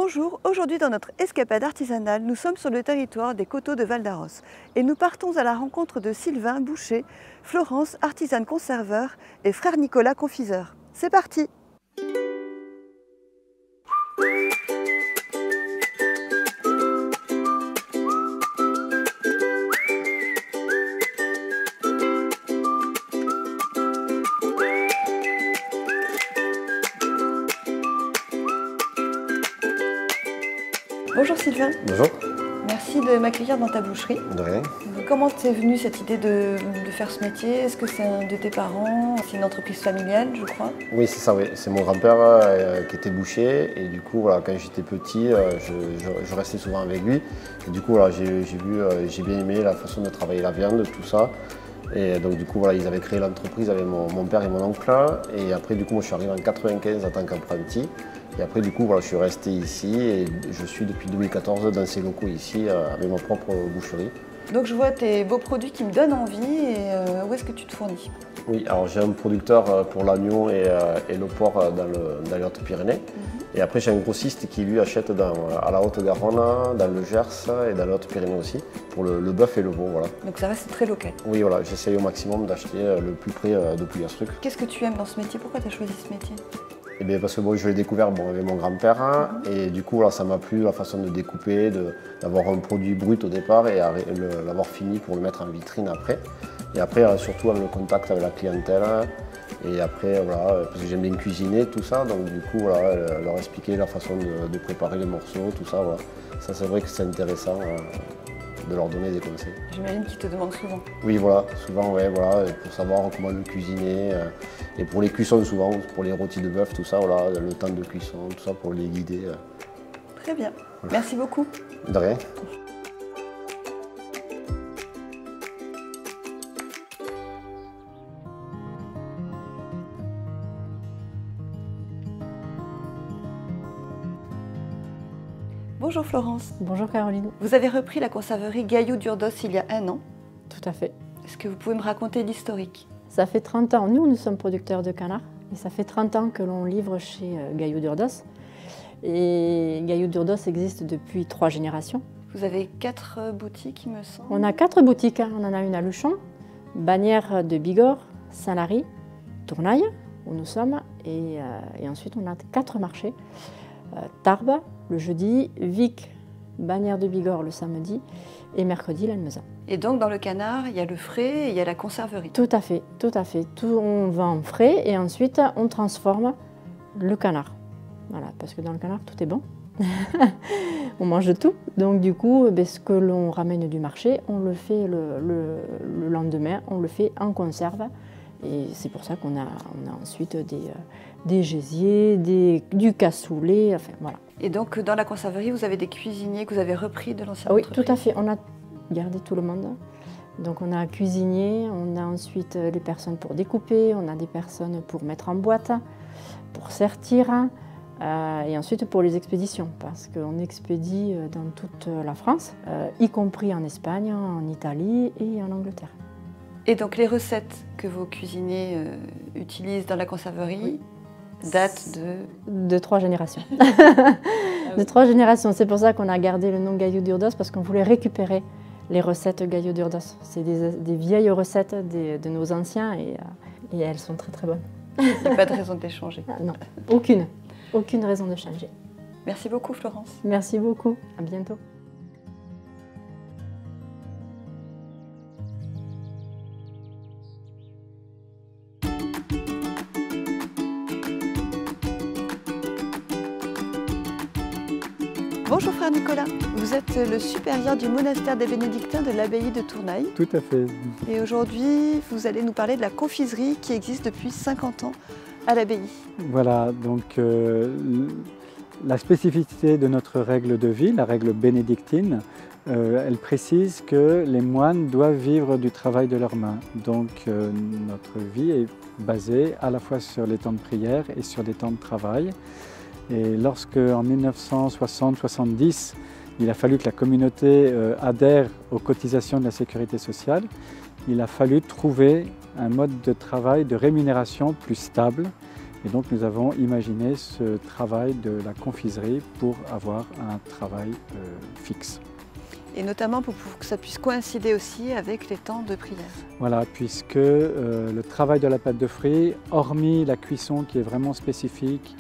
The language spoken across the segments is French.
Bonjour, aujourd'hui dans notre escapade artisanale, nous sommes sur le territoire des coteaux de Val d'Aros et nous partons à la rencontre de Sylvain Boucher, Florence, artisane conserveur et frère Nicolas, confiseur. C'est parti! Bonjour Sylvain. Bonjour. Merci de m'accueillir dans ta boucherie. De rien. Comment t'es venue cette idée de faire ce métier? Est-ce que c'est un de tes parents? C'est une entreprise familiale, je crois? Oui, c'est ça, oui. C'est mon grand-père qui était boucher. Et du coup, voilà, quand j'étais petit, je restais souvent avec lui. Et du coup, voilà, j'ai bien aimé la façon de travailler la viande, tout ça. Et donc du coup, voilà, ils avaient créé l'entreprise avec mon père et mon oncle. Et après, du coup, moi, je suis arrivé en 95 en tant qu'apprenti. Et après, du coup, voilà, je suis resté ici et je suis depuis 2014 dans ces locaux ici avec ma propre boucherie. Donc je vois tes beaux produits qui me donnent envie et où est-ce que tu te fournis? Oui, alors j'ai un producteur pour l'agneau et le porc dans les Hautes-Pyrénées. Et après, j'ai un grossiste qui lui achète à la Haute-Garonne, dans le Gers et dans les Hautes-Pyrénées aussi, pour le bœuf et le veau. Voilà. Donc ça reste très local. Oui, voilà, j'essaye au maximum d'acheter le plus près de Pouillasruc. Qu'est-ce que tu aimes dans ce métier? Pourquoi tu as choisi ce métier? Eh bien, parce que bon, je l'ai découvert avec mon grand-père et du coup voilà, ça m'a plu la façon de découper, d'avoir un produit brut au départ et l'avoir fini pour le mettre en vitrine après. Et après surtout avec le contact avec la clientèle et après voilà, parce que j'aime bien cuisiner tout ça, donc du coup voilà, leur expliquer la façon de préparer les morceaux, tout ça. Voilà. Ça c'est vrai que c'est intéressant de leur donner des conseils. J'imagine qu'ils te demandent souvent. Oui, voilà, souvent, ouais, voilà, pour savoir comment le cuisiner. Et pour les cuissons, souvent, pour les rôtis de bœuf, tout ça, voilà, le temps de cuisson, tout ça, pour les guider. Très bien. Voilà. Merci beaucoup. De rien. Bonjour Florence. Bonjour Caroline. Vous avez repris la conserverie Gaillou d'Urdos il y a un an. Tout à fait. Est-ce que vous pouvez me raconter l'historique? Ça fait 30 ans, nous sommes producteurs de canards, et ça fait 30 ans que l'on livre chez Gaillou d'Urdos. Et Gaillou d'Urdos existe depuis 3 générations. Vous avez 4 boutiques, il me semble. On a 4 boutiques, on en a une à Luchon, Bagnères de Bigorre, Saint-Lary, Tournaille, où nous sommes, et ensuite on a 4 marchés. Tarbes le jeudi, Vic, Bagnères de Bigorre le samedi et mercredi l'Almezan. Et donc dans le canard, il y a le frais et il y a la conserverie. Tout à fait, tout à fait. On vend frais et ensuite on transforme le canard. Voilà, parce que dans le canard tout est bon. On mange de tout. Donc du coup, ce que l'on ramène du marché, on le fait le lendemain, on le fait en conserve. Et c'est pour ça qu'on a ensuite des gésiers, du cassoulet, enfin voilà. Et donc dans la conserverie, vous avez des cuisiniers que vous avez repris de l'ancienne entreprise? Oui, tout à fait. On a gardé tout le monde. Donc on a un cuisinier, on a ensuite les personnes pour découper, on a des personnes pour mettre en boîte, pour sertir, et ensuite pour les expéditions, parce qu'on expédie dans toute la France, y compris en Espagne, en Italie et en Angleterre. Et donc les recettes que vos cuisiniers utilisent dans la conserverie datent de 3 générations. De 3 générations. C'est pour ça qu'on a gardé le nom Gaillou d'Urdos, parce qu'on voulait récupérer les recettes Gaillou d'Urdos. C'est des vieilles recettes de nos anciens et elles sont très très bonnes. Il n'y a pas de raison de les changer. Non, aucune. Aucune raison de changer. Merci beaucoup Florence. Merci beaucoup. À bientôt. Bonjour frère Nicolas, vous êtes le supérieur du monastère des Bénédictins de l'abbaye de Tournaille. Tout à fait. Et aujourd'hui, vous allez nous parler de la confiserie qui existe depuis 50 ans à l'abbaye. Voilà, donc la spécificité de notre règle de vie, la règle bénédictine, elle précise que les moines doivent vivre du travail de leurs mains. Donc notre vie est basée à la fois sur les temps de prière et sur les temps de travail. Et lorsque, en 1960-70, il a fallu que la communauté adhère aux cotisations de la sécurité sociale, il a fallu trouver un mode de travail, de rémunération plus stable Et donc nous avons imaginé ce travail de la confiserie pour avoir un travail fixe. Et notamment pour que ça puisse coïncider aussi avec les temps de prière. Voilà, puisque le travail de la pâte de fruits, hormis la cuisson qui est vraiment spécifique,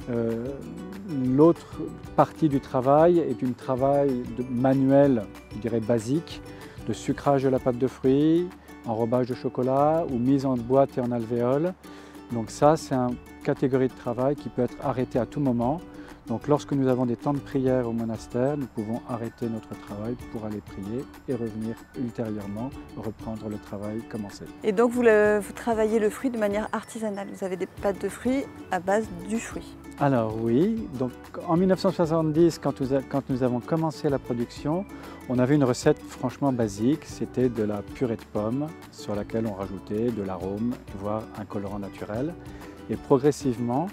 l'autre partie du travail est un travail manuel, je dirais basique, de sucrage de la pâte de fruits, enrobage de chocolat ou mise en boîte et en alvéole. Donc ça, c'est une catégorie de travail qui peut être arrêtée à tout moment. Donc lorsque nous avons des temps de prière au monastère, nous pouvons arrêter notre travail pour aller prier et revenir ultérieurement reprendre le travail commencé. Et donc vous travaillez le fruit de manière artisanale, vous avez des pâtes de fruits à base du fruit. Alors oui, donc en 1970, quand nous avons commencé la production, on avait une recette franchement basique, c'était de la purée de pommes sur laquelle on rajoutait de l'arôme, voire un colorant naturel. Et progressivement,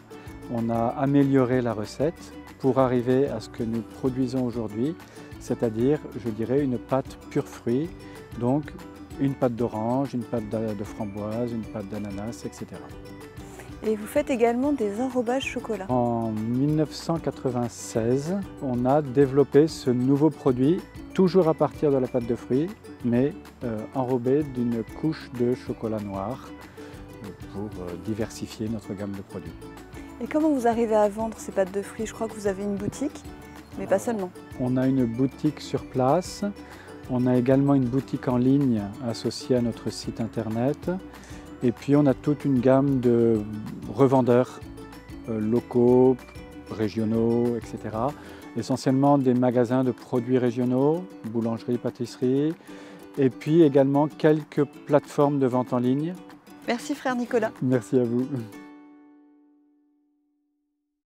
on a amélioré la recette pour arriver à ce que nous produisons aujourd'hui, c'est-à-dire, je dirais, une pâte pure fruit, donc une pâte d'orange, une pâte de framboise, une pâte d'ananas, etc. Et vous faites également des enrobages chocolat. En 1996, on a développé ce nouveau produit, toujours à partir de la pâte de fruits, mais enrobé d'une couche de chocolat noir pour diversifier notre gamme de produits. Et comment vous arrivez à vendre ces pâtes de fruits? Je crois que vous avez une boutique, mais pas seulement. On a une boutique sur place, on a également une boutique en ligne associée à notre site internet. Et puis on a toute une gamme de revendeurs locaux, régionaux, etc. Essentiellement des magasins de produits régionaux, boulangerie, pâtisserie, et puis également quelques plateformes de vente en ligne. Merci frère Nicolas. Merci à vous.